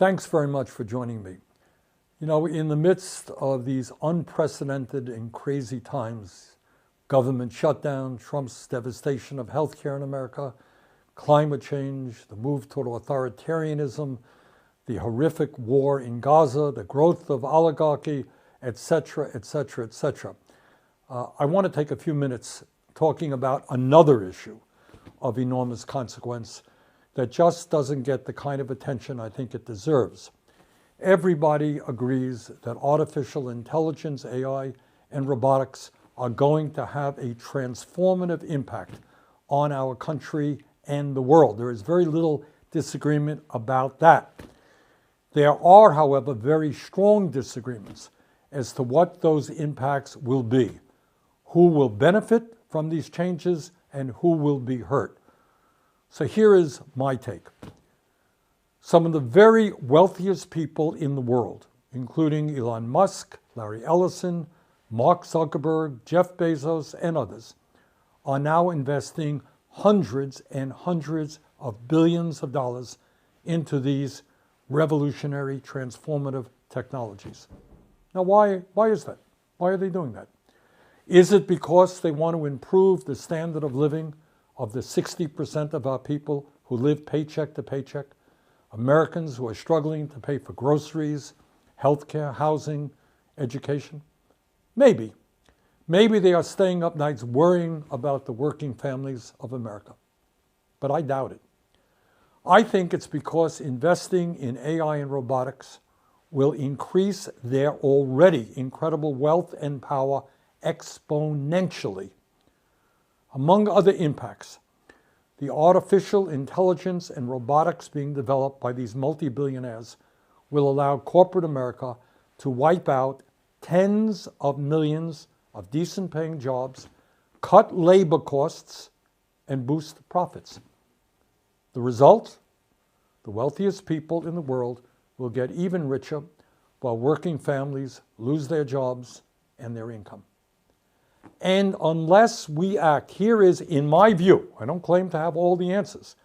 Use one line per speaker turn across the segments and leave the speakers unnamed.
Thanks very much for joining me. You know, in the midst of these unprecedented and crazy times, government shutdown, Trump's devastation of healthcare in America, climate change, the move toward authoritarianism, the horrific war in Gaza, the growth of oligarchy, etc., etc., etc. I want to take a few minutes talking about another issue of enormous consequence that just doesn't get the kind of attention I think it deserves. Everybody agrees that artificial intelligence, AI, and robotics are going to have a transformative impact on our country and the world. There is very little disagreement about that. There are, however, very strong disagreements as to what those impacts will be, who will benefit from these changes and who will be hurt. So here is my take. Some of the very wealthiest people in the world, including Elon Musk, Larry Ellison, Mark Zuckerberg, Jeff Bezos, and others, are now investing hundreds and hundreds of billions of dollars into these revolutionary, transformative technologies. Now, why is that? Why are they doing that? Is it because they want to improve the standard of living of the 60% of our people who live paycheck to paycheck, Americans who are struggling to pay for groceries, healthcare, housing, education? Maybe. Maybe they are staying up nights worrying about the working families of America. But I doubt it. I think it's because investing in AI and robotics will increase their already incredible wealth and power exponentially. Among other impacts, the artificial intelligence and robotics being developed by these multi-billionaires will allow corporate America to wipe out tens of millions of decent-paying jobs, cut labor costs, and boost profits. The result? The wealthiest people in the world will get even richer while working families lose their jobs and their income. And unless we act, here is, in my view, I don't claim to have all the answers,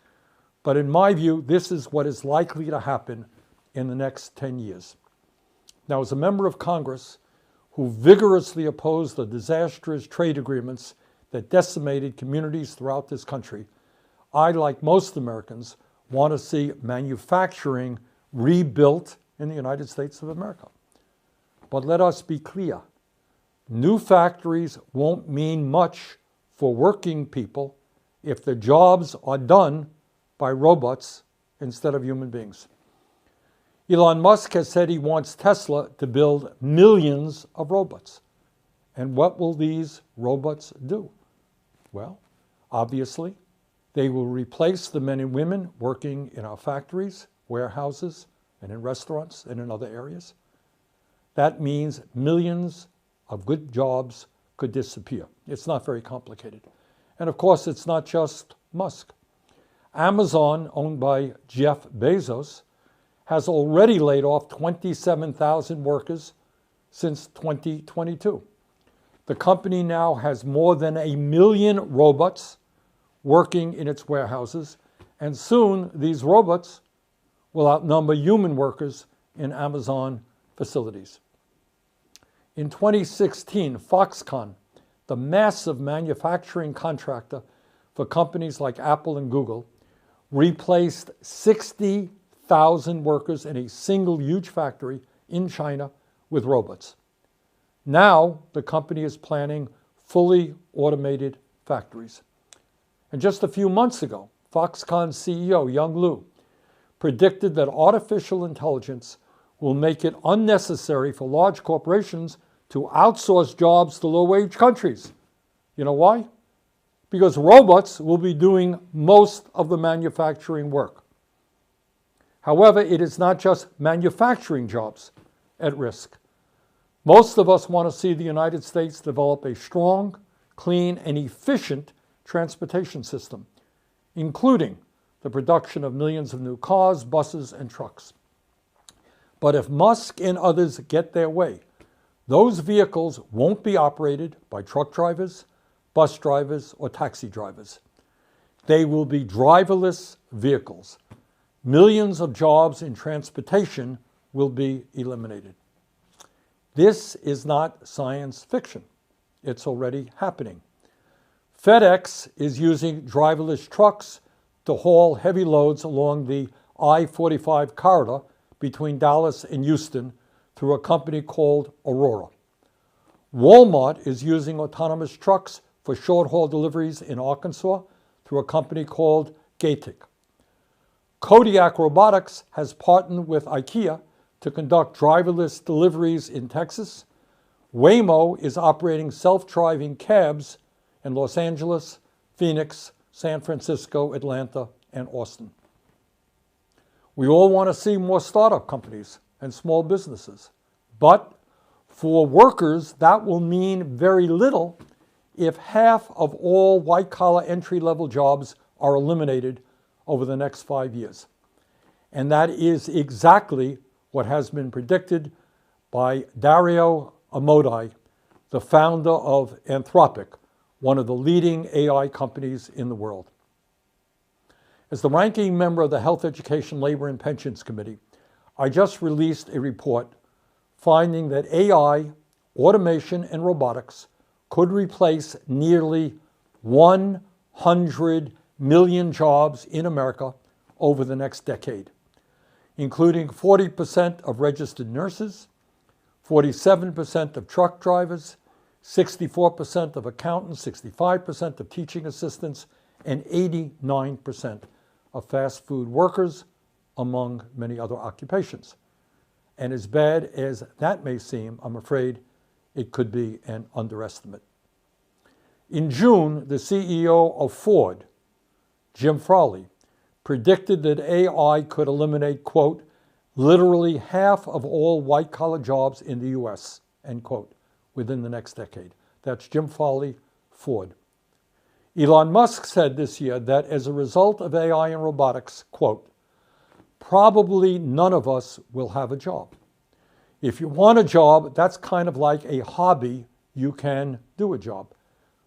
but in my view, this is what is likely to happen in the next 10 years. Now, as a member of Congress who vigorously opposed the disastrous trade agreements that decimated communities throughout this country, I, like most Americans, want to see manufacturing rebuilt in the United States of America. But let us be clear. New factories won't mean much for working people if the jobs are done by robots instead of human beings. Elon Musk has said he wants Tesla to build millions of robots. And what will these robots do? Well, obviously, they will replace the men and women working in our factories, warehouses, and in restaurants and in other areas. That means millions of good jobs could disappear. It's not very complicated. And of course, it's not just Musk. Amazon, owned by Jeff Bezos, has already laid off 27,000 workers since 2022. The company now has more than 1 million robots working in its warehouses, and soon these robots will outnumber human workers in Amazon facilities. In 2016, Foxconn, the massive manufacturing contractor for companies like Apple and Google, replaced 60,000 workers in a single huge factory in China with robots. Now, the company is planning fully automated factories. And just a few months ago, Foxconn CEO Young Liu predicted that artificial intelligence will make it unnecessary for large corporations to outsource jobs to low-wage countries. You know why? Because robots will be doing most of the manufacturing work. However, it is not just manufacturing jobs at risk. Most of us want to see the United States develop a strong, clean, and efficient transportation system, including the production of millions of new cars, buses, and trucks. But if Musk and others get their way, those vehicles won't be operated by truck drivers, bus drivers, or taxi drivers. They will be driverless vehicles. Millions of jobs in transportation will be eliminated. This is not science fiction. It's already happening. FedEx is using driverless trucks to haul heavy loads along the I-45 corridor between Dallas and Houston through a company called Aurora. Walmart is using autonomous trucks for short-haul deliveries in Arkansas through a company called Geopolitics. Kodiak Robotics has partnered with IKEA to conduct driverless deliveries in Texas. Waymo is operating self-driving cabs in Los Angeles, Phoenix, San Francisco, Atlanta, and Austin. We all want to see more startup companies and small businesses, but for workers, that will mean very little if half of all white-collar entry-level jobs are eliminated over the next 5 years. And that is exactly what has been predicted by Dario Amodei, the founder of Anthropic, one of the leading AI companies in the world. As the ranking member of the Health, Education, Labor, and Pensions Committee, I just released a report finding that AI, automation, and robotics could replace nearly 100 million jobs in America over the next decade, including 40% of registered nurses, 47% of truck drivers, 64% of accountants, 65% of teaching assistants, and 89% of fast food workers, among many other occupations. And as bad as that may seem, I'm afraid it could be an underestimate. In June, the CEO of Ford, Jim Farley, predicted that AI could eliminate, quote, literally half of all white-collar jobs in the U.S., end quote, within the next decade. That's Jim Farley, Ford. Elon Musk said this year that as a result of AI and robotics, quote, probably none of us will have a job. If you want a job, that's kind of like a hobby. You can do a job.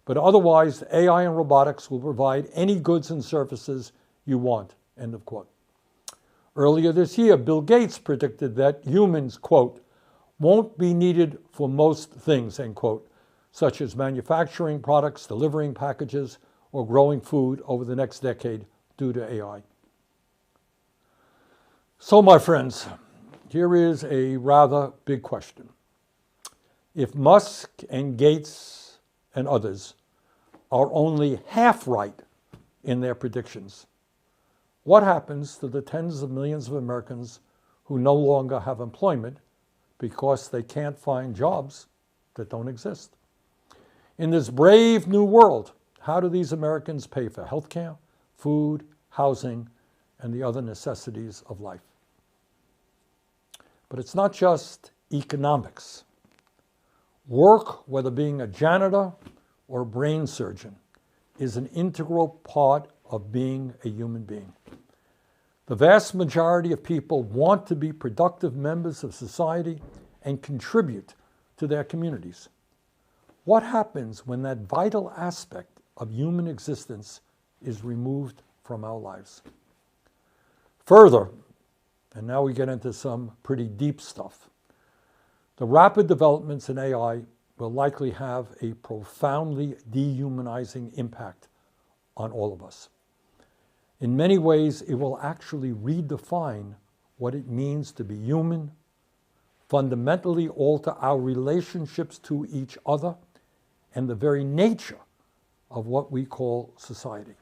But otherwise, AI and robotics will provide any goods and services you want, end of quote. Earlier this year, Bill Gates predicted that humans, quote, won't be needed for most things, end quote, such as manufacturing products, delivering packages, or growing food over the next decade due to AI. So, my friends, here is a rather big question. If Musk and Gates and others are only half right in their predictions, what happens to the tens of millions of Americans who no longer have employment because they can't find jobs that don't exist? In this brave new world, how do these Americans pay for health care, food, housing, and the other necessities of life? But it's not just economics. Work, whether being a janitor or a brain surgeon, is an integral part of being a human being. The vast majority of people want to be productive members of society and contribute to their communities. What happens when that vital aspect of human existence is removed from our lives? Further, and now we get into some pretty deep stuff, the rapid developments in AI will likely have a profoundly dehumanizing impact on all of us. In many ways, it will actually redefine what it means to be human, fundamentally alter our relationships to each other, and the very nature of what we call society.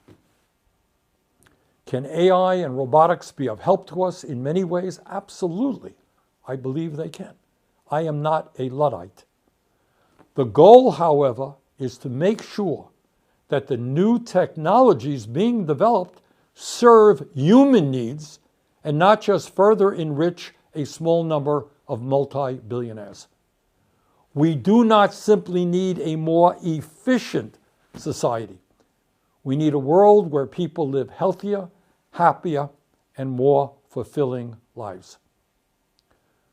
Can AI and robotics be of help to us in many ways? Absolutely. I believe they can. I am not a Luddite. The goal, however, is to make sure that the new technologies being developed serve human needs and not just further enrich a small number of multi-billionaires. We do not simply need a more efficient society. We need a world where people live healthier, happier, and more fulfilling lives.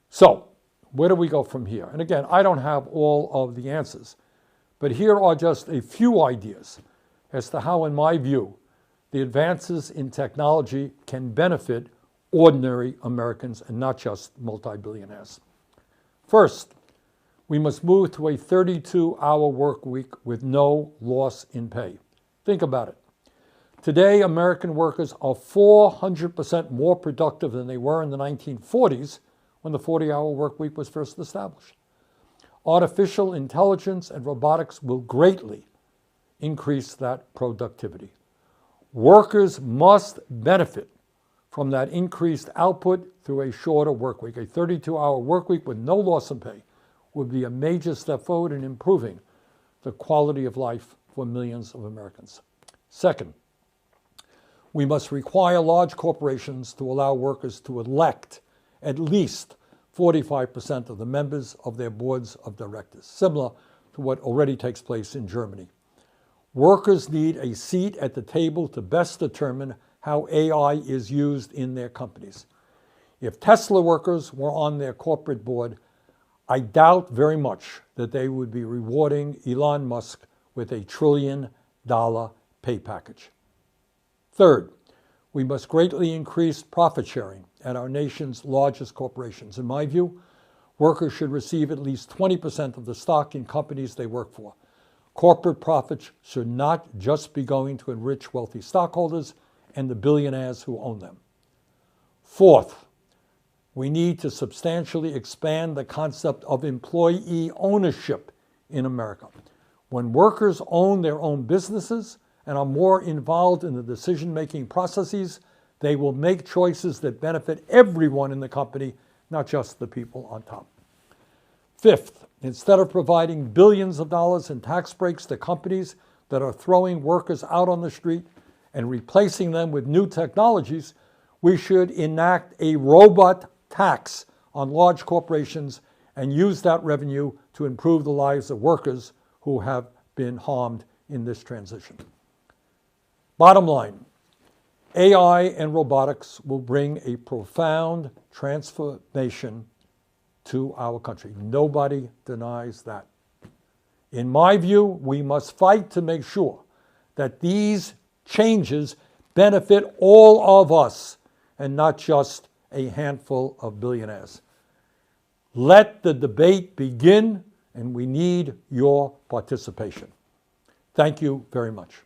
So, where do we go from here? And again, I don't have all of the answers, but here are just a few ideas as to how, in my view, the advances in technology can benefit ordinary Americans and not just multi-billionaires. First, we must move to a 32-hour work week with no loss in pay. Think about it. Today, American workers are 400% more productive than they were in the 1940s when the 40-hour work week was first established. Artificial intelligence and robotics will greatly increase that productivity. Workers must benefit from that increased output through a shorter work week. A 32-hour work week with no loss in pay would be a major step forward in improving the quality of life for millions of Americans. Second, we must require large corporations to allow workers to elect at least 45% of the members of their boards of directors, similar to what already takes place in Germany. Workers need a seat at the table to best determine how AI is used in their companies. If Tesla workers were on their corporate board, I doubt very much that they would be rewarding Elon Musk with a $1 trillion pay package. Third, we must greatly increase profit sharing at our nation's largest corporations. In my view, workers should receive at least 20% of the stock in companies they work for. Corporate profits should not just be going to enrich wealthy stockholders and the billionaires who own them. Fourth, we need to substantially expand the concept of employee ownership in America. When workers own their own businesses and are more involved in the decision-making processes, they will make choices that benefit everyone in the company, not just the people on top. Fifth, instead of providing billions of dollars in tax breaks to companies that are throwing workers out on the street and replacing them with new technologies, we should enact a robot tax on large corporations and use that revenue to improve the lives of workers who have been harmed in this transition. Bottom line, AI and robotics will bring a profound transformation to our country. Nobody denies that. In my view, we must fight to make sure that these changes benefit all of us and not just a handful of billionaires. Let the debate begin, and we need your participation. Thank you very much.